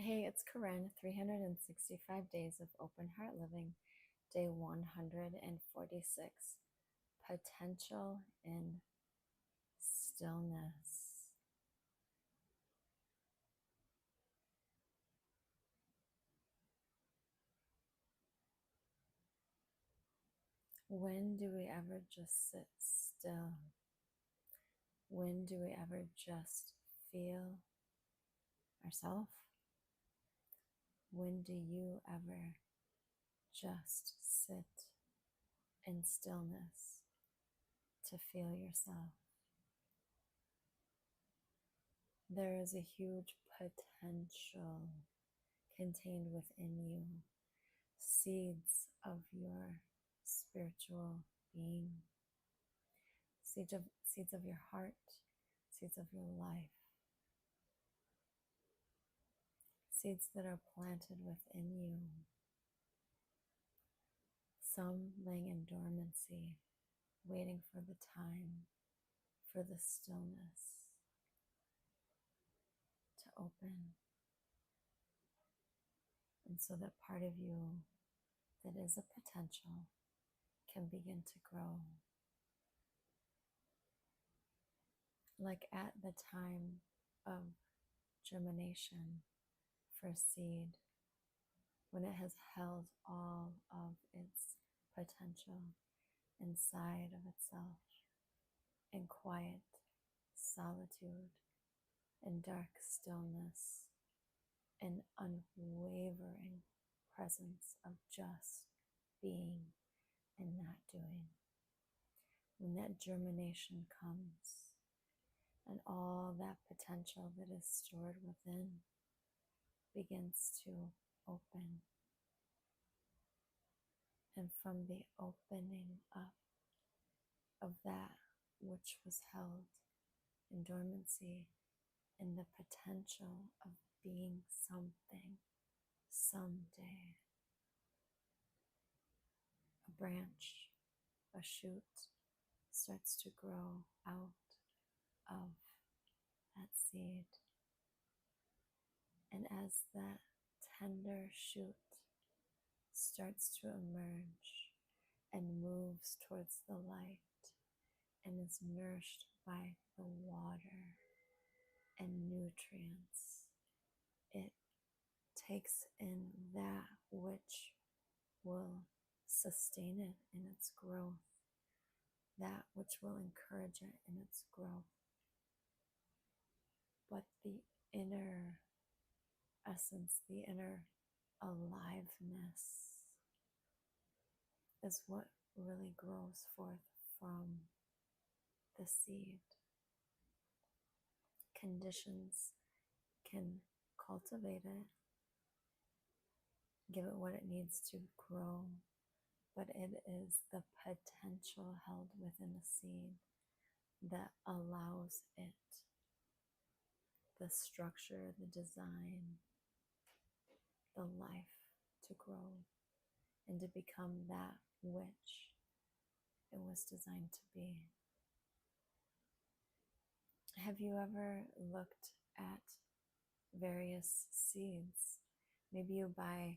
Hey, it's Korinn, 365 Days of Open Heart Living, day 146, Potential in Stillness. When do we ever just sit still? When do we ever just feel ourselves? When do you ever just sit in stillness to feel yourself? There is a huge potential contained within you, seeds of your spiritual being, seeds of your heart, seeds of your life, seeds that are planted within you, some laying in dormancy, waiting for the time, for the stillness to open. And so that part of you that is a potential can begin to grow. Like at the time of germination for a seed, when it has held all of its potential inside of itself in quiet solitude, in dark stillness, in unwavering presence of just being and not doing. When that germination comes and all that potential that is stored within begins to open, and from the opening up of that which was held in dormancy, in the potential of being something someday, a branch, a shoot starts to grow out of that seed. And as that tender shoot starts to emerge and moves towards the light and is nourished by the water and nutrients, it takes in that which will sustain it in its growth, that which will encourage it in its growth. But the inner essence, the inner aliveness is what really grows forth from the seed. Conditions can cultivate it, give it what it needs to grow, but it is the potential held within a seed that allows it the structure, the design, the life to grow and to become that which it was designed to be. Have you ever looked at various seeds? Maybe you buy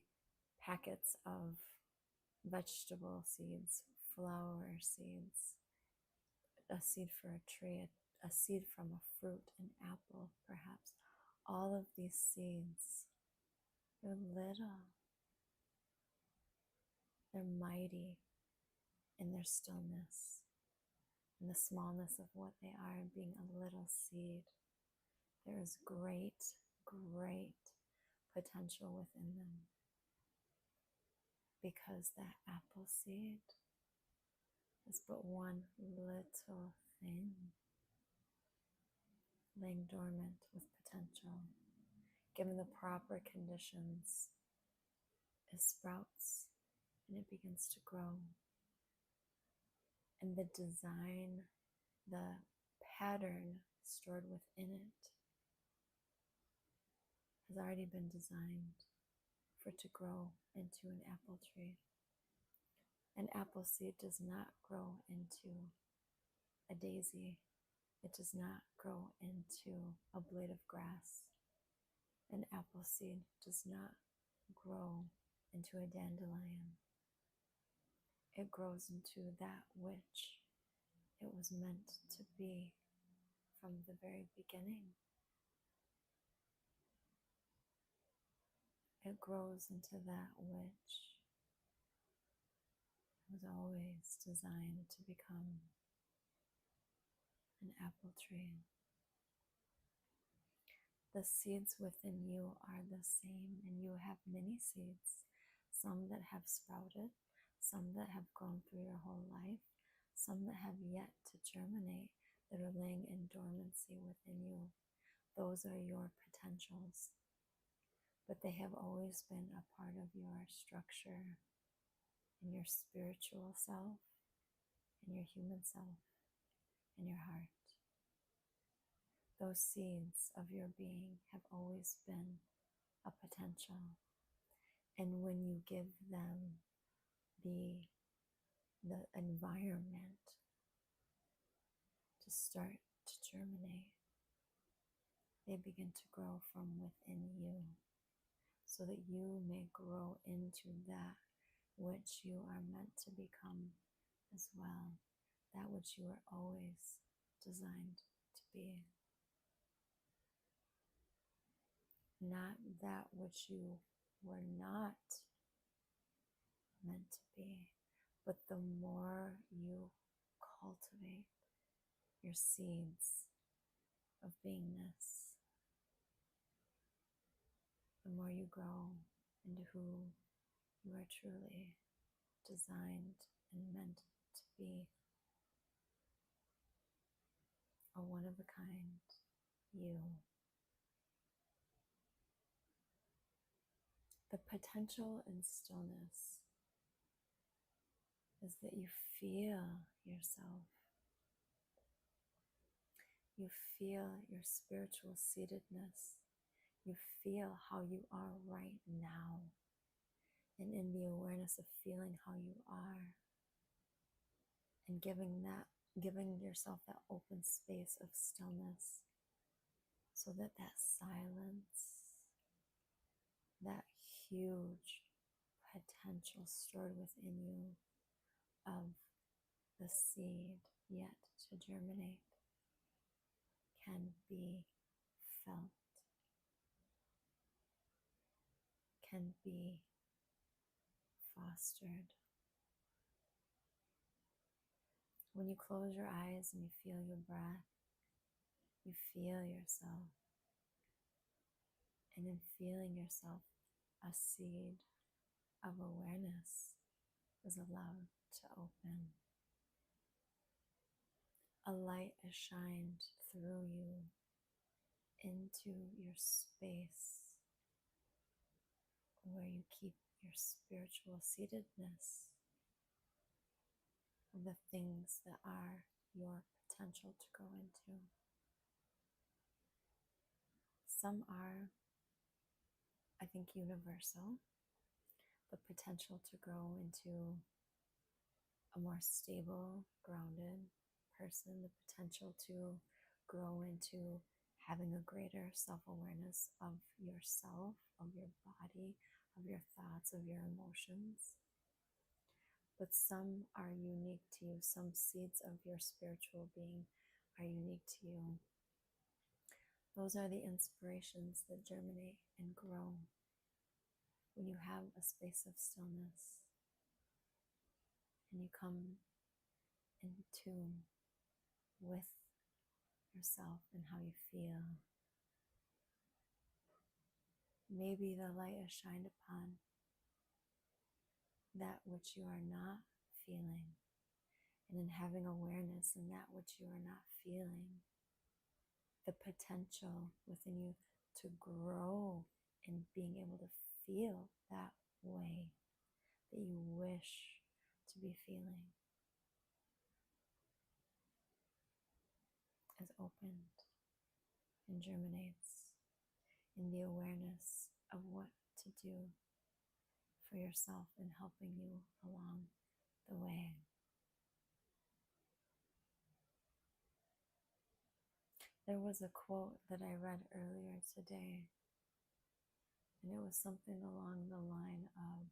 packets of vegetable seeds, flower seeds, a seed for a tree, a seed from a fruit, an apple perhaps. All of these seeds, they're little, they're mighty in their stillness, in the smallness of what they are, being a little seed. There is great, great potential within them, because that apple seed is but one little thing laying dormant with potential. Given the proper conditions, it sprouts and it begins to grow. And the design, the pattern stored within it has already been designed for it to grow into an apple tree. An apple seed does not grow into a daisy. It does not grow into a blade of grass. An apple seed does not grow into a dandelion. It grows into that which it was meant to be from the very beginning. It grows into that which was always designed to become an apple tree. The seeds within you are the same, and you have many seeds, some that have sprouted, some that have grown through your whole life, some that have yet to germinate, that are laying in dormancy within you. Those are your potentials, but they have always been a part of your structure in your spiritual self, in your human self, in your heart. Those seeds of your being have always been a potential. And when you give them the environment to start to germinate, they begin to grow from within you so that you may grow into that which you are meant to become as well, that which you are always designed to be. Not that which you were not meant to be, but the more you cultivate your seeds of beingness, the more you grow into who you are truly designed and meant to be, a one of a kind you. The potential in stillness is that you feel yourself. You feel your spiritual seatedness. You feel how you are right now. And in the awareness of feeling how you are and giving yourself that open space of stillness, so that that silence, that huge potential stored within you of the seed yet to germinate can be felt, can be fostered. When you close your eyes and you feel your breath, you feel yourself. And in feeling yourself, a seed of awareness is allowed to open. A light is shined through you into your space where you keep your spiritual seatedness of the things that are your potential to grow into. Some are, I think, universal. The potential to grow into a more stable, grounded person, the potential to grow into having a greater self-awareness of yourself, of your body, of your thoughts, of your emotions. But some are unique to you. Some seeds of your spiritual being are unique to you. Those are the inspirations that germinate and grow when you have a space of stillness and you come in tune with yourself and how you feel. Maybe the light is shined upon that which you are not feeling, and in having awareness in that which you are not feeling, the potential within you to grow in being able to feel that way that you wish to be feeling is opened and germinates in the awareness of what to do for yourself in helping you along the way. There was a quote that I read earlier today And it was something along the line of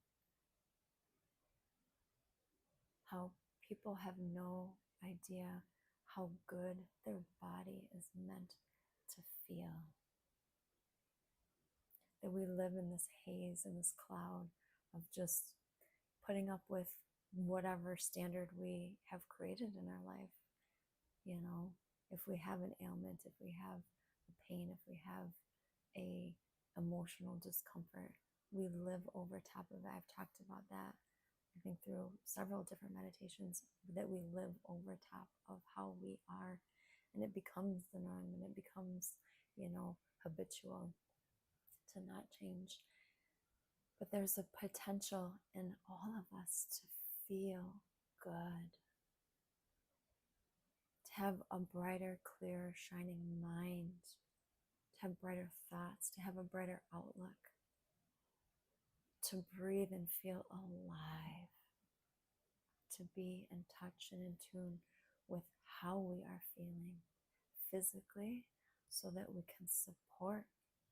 how people have no idea how good their body is meant to feel. That we live in this haze and this cloud of just putting up with whatever standard we have created in our life. You know, if we have an ailment, if we have a pain, if we have a emotional discomfort, we live over top of it. I've talked about that, I think, through several different meditations, that we live over top of how we are, and it becomes the norm, and it becomes, habitual to not change. But there's a potential in all of us to feel good, to have a brighter, clearer, shining mind, to have brighter thoughts, to have a brighter outlook, to breathe and feel alive, to be in touch and in tune with how we are feeling physically, so that we can support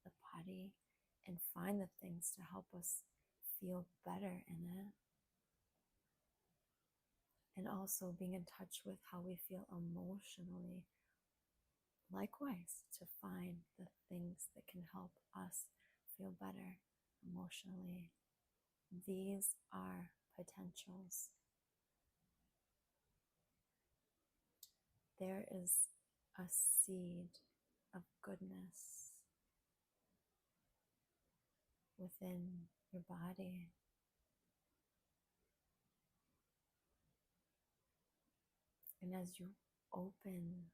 the body and find the things to help us feel better in it. And also being in touch with how we feel emotionally, likewise, to find the things that can help us feel better emotionally. These are potentials. There is a seed of goodness within your body. And as you open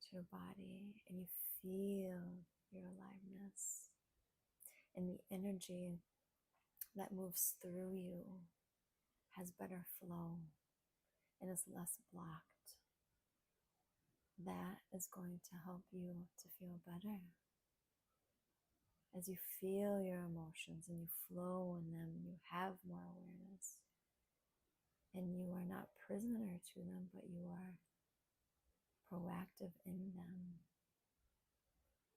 to your body and you feel your aliveness and the energy that moves through you has better flow and is less blocked, that is going to help you to feel better. As you feel your emotions and you flow in them, you have more awareness, and you are not prisoner to them, but you are proactive in them.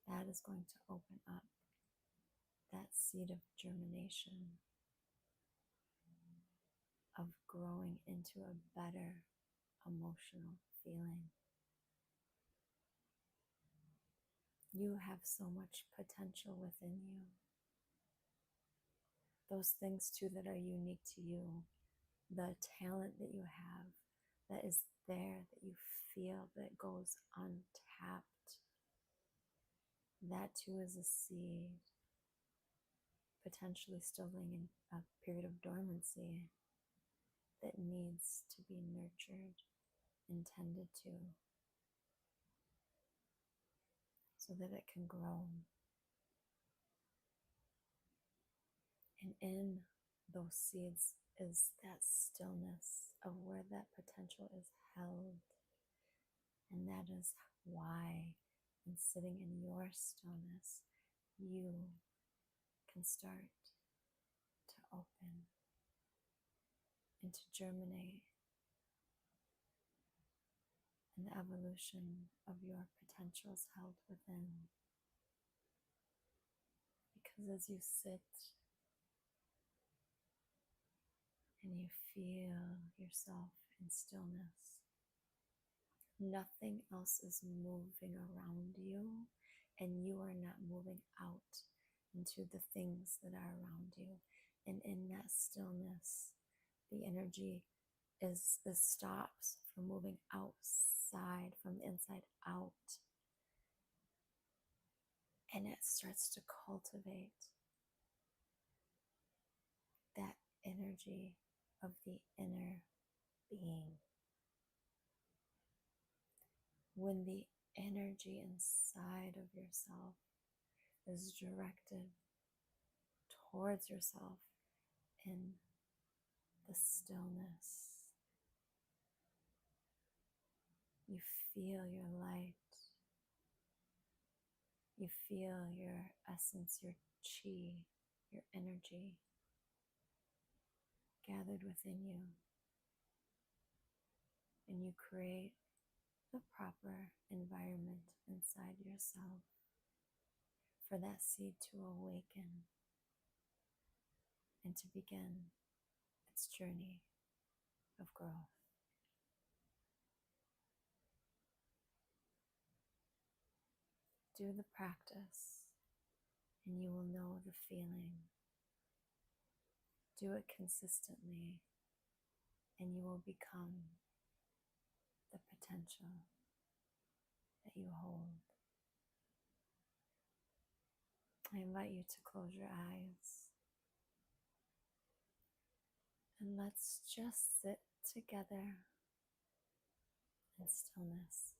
That is going to open up that seed of germination, of growing into a better emotional feeling. You have so much potential within you. Those things too that are unique to you, the talent that you have that is there, that you feel, that goes untapped, that too is a seed, potentially still laying in a period of dormancy that needs to be nurtured and tended to, so that it can grow. And in those seeds is that stillness of where that potential is held. And that is why, in sitting in your stillness, you can start to open and to germinate in the evolution of your potentials held within. Because as you sit and you feel yourself in stillness, nothing else is moving around you, and you are not moving out into the things that are around you. And in that stillness, the energy stops from moving outside, from the inside out, and it starts to cultivate that energy of the inner being. When the energy inside of yourself is directed towards yourself in the stillness, you feel your light, you feel your essence, your chi, your energy gathered within you, and you create the proper environment inside yourself for that seed to awaken and to begin its journey of growth. Do the practice and you will know the feeling. Do it consistently and you will become the potential that you hold. I invite you to close your eyes and let's just sit together in stillness.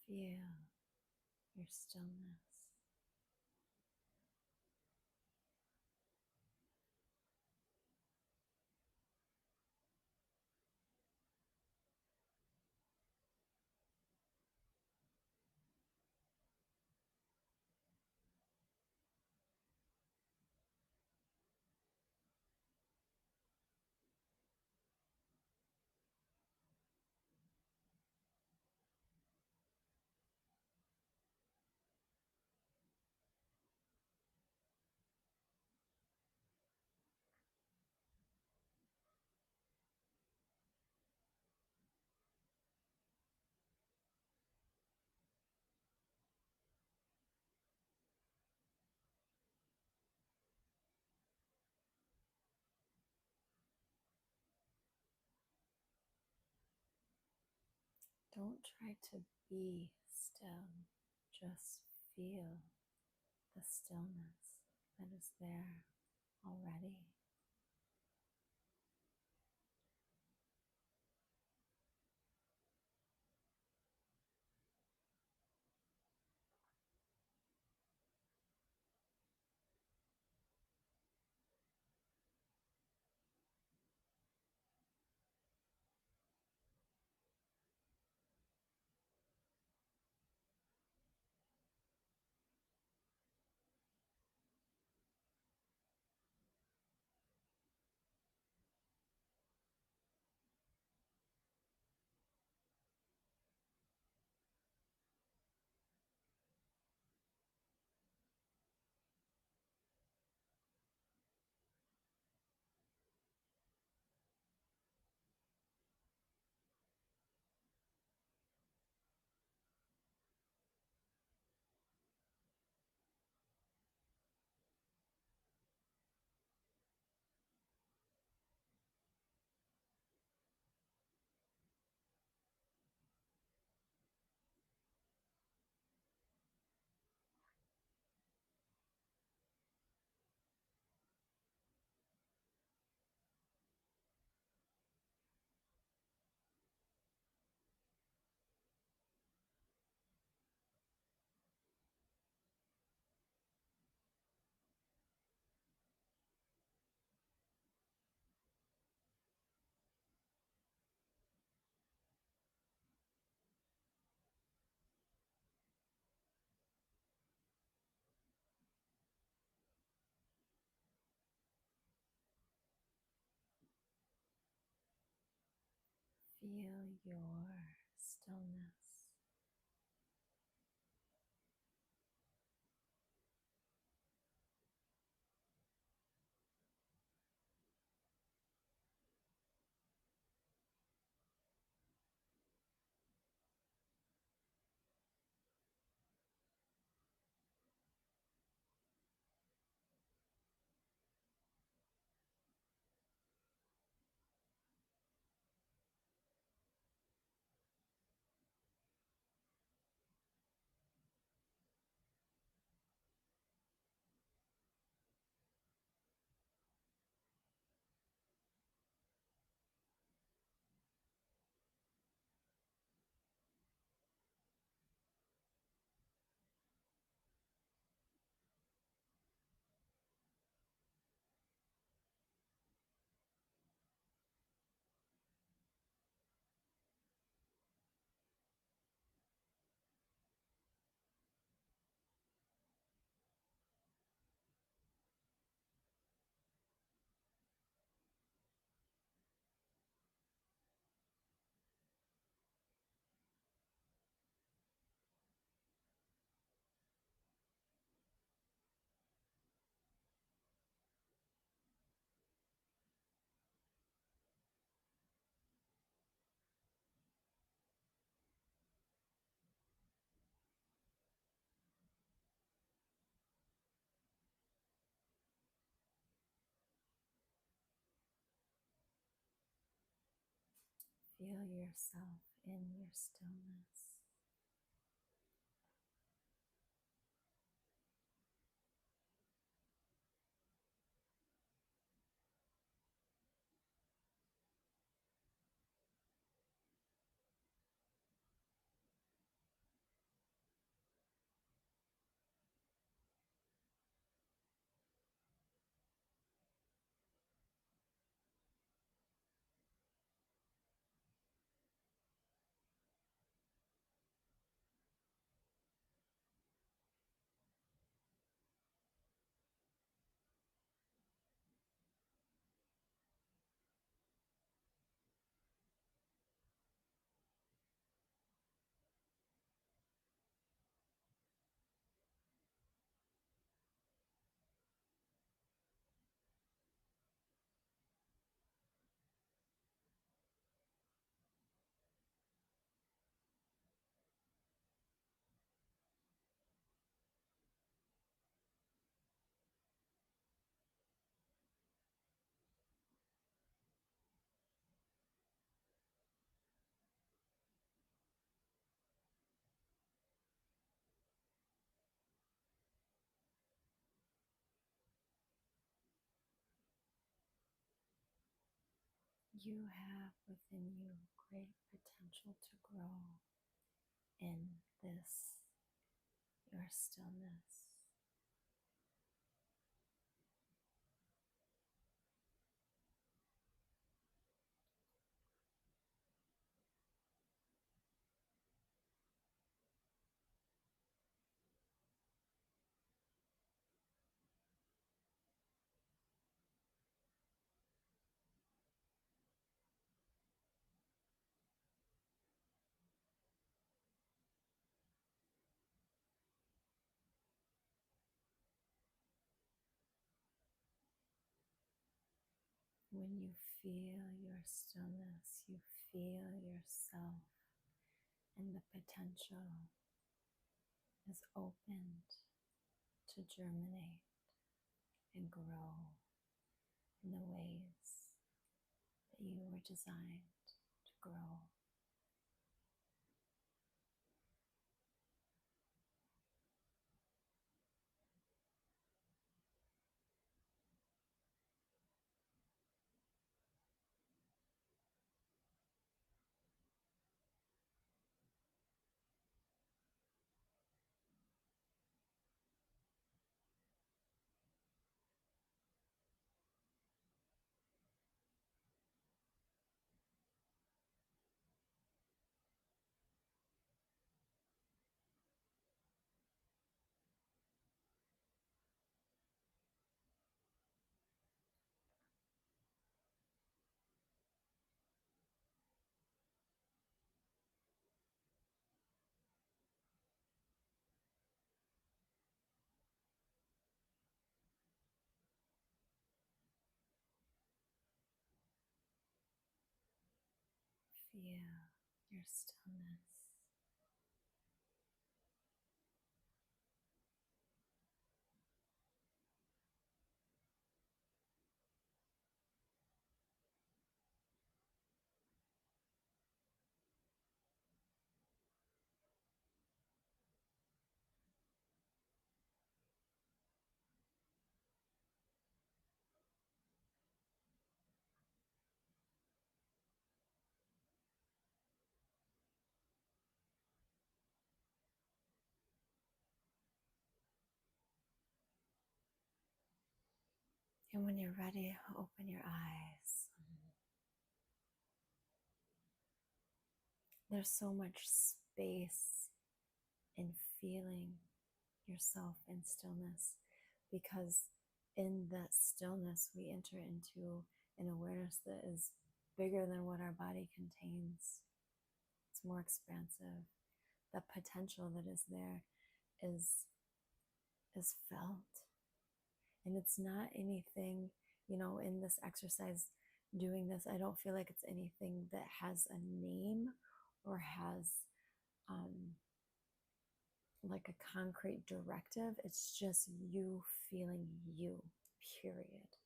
Feel your stillness. Don't try to be still, just feel the stillness that is there already. Feel your stillness. Feel yourself in your stillness. You have within you great potential to grow in this, your stillness. When you feel your stillness, you feel yourself, and the potential is opened to germinate and grow in the ways that you were designed to grow. feel your stillness. And when you're ready, open your eyes. There's so much space in feeling yourself in stillness, because in that stillness we enter into an awareness that is bigger than what our body contains. It's more expansive. The potential that is there is felt. And it's not anything, in this exercise, doing this, I don't feel like it's anything that has a name or has like a concrete directive. It's just you feeling you, period.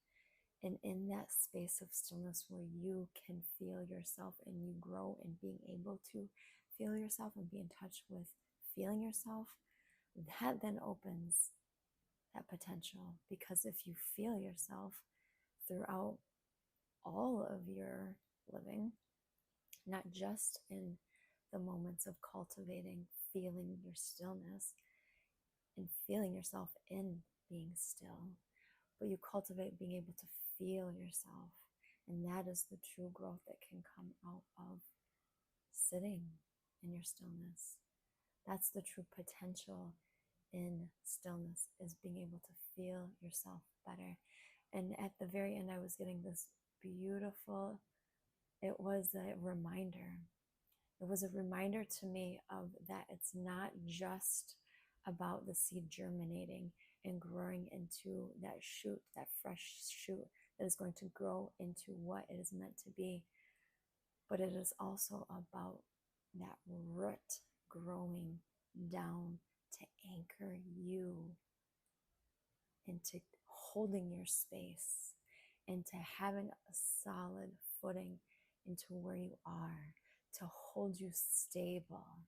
And in that space of stillness where you can feel yourself and you grow in being able to feel yourself and be in touch with feeling yourself, that then opens that potential. Because if you feel yourself throughout all of your living, not just in the moments of cultivating feeling your stillness and feeling yourself in being still, but you cultivate being able to feel yourself. And that is the true growth that can come out of sitting in your stillness. That's the true potential in stillness, is being able to feel yourself better. And at the very end, I was getting this beautiful, it was a reminder. It was a reminder to me of that it's not just about the seed germinating and growing into that shoot, that fresh shoot that is going to grow into what it is meant to be. But it is also about that root growing down to anchor you into holding your space and to having a solid footing into where you are, to hold you stable,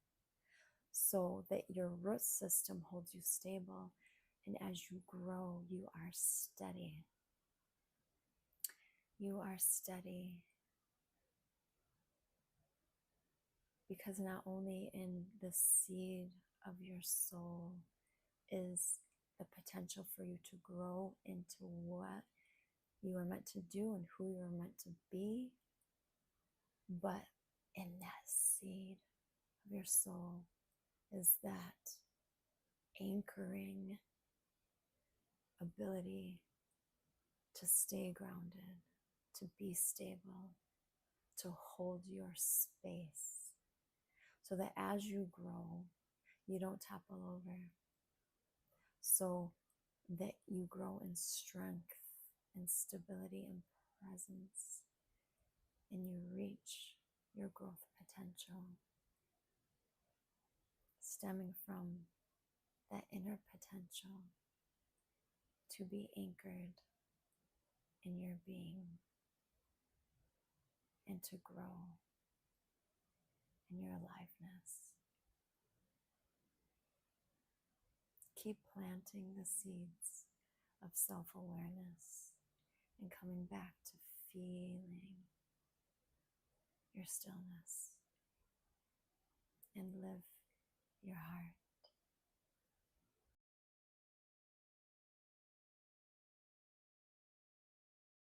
so that your root system holds you stable. And as you grow, you are steady. You are steady. Because not only in the seed of your soul is the potential for you to grow into what you are meant to do and who you are meant to be, but in that seed of your soul is that anchoring ability to stay grounded, to be stable, to hold your space, so that as you grow, you don't topple over, so that you grow in strength and stability and presence, and you reach your growth potential, stemming from that inner potential to be anchored in your being and to grow in your aliveness. Keep planting the seeds of self-awareness and coming back to feeling your stillness, and live your heart.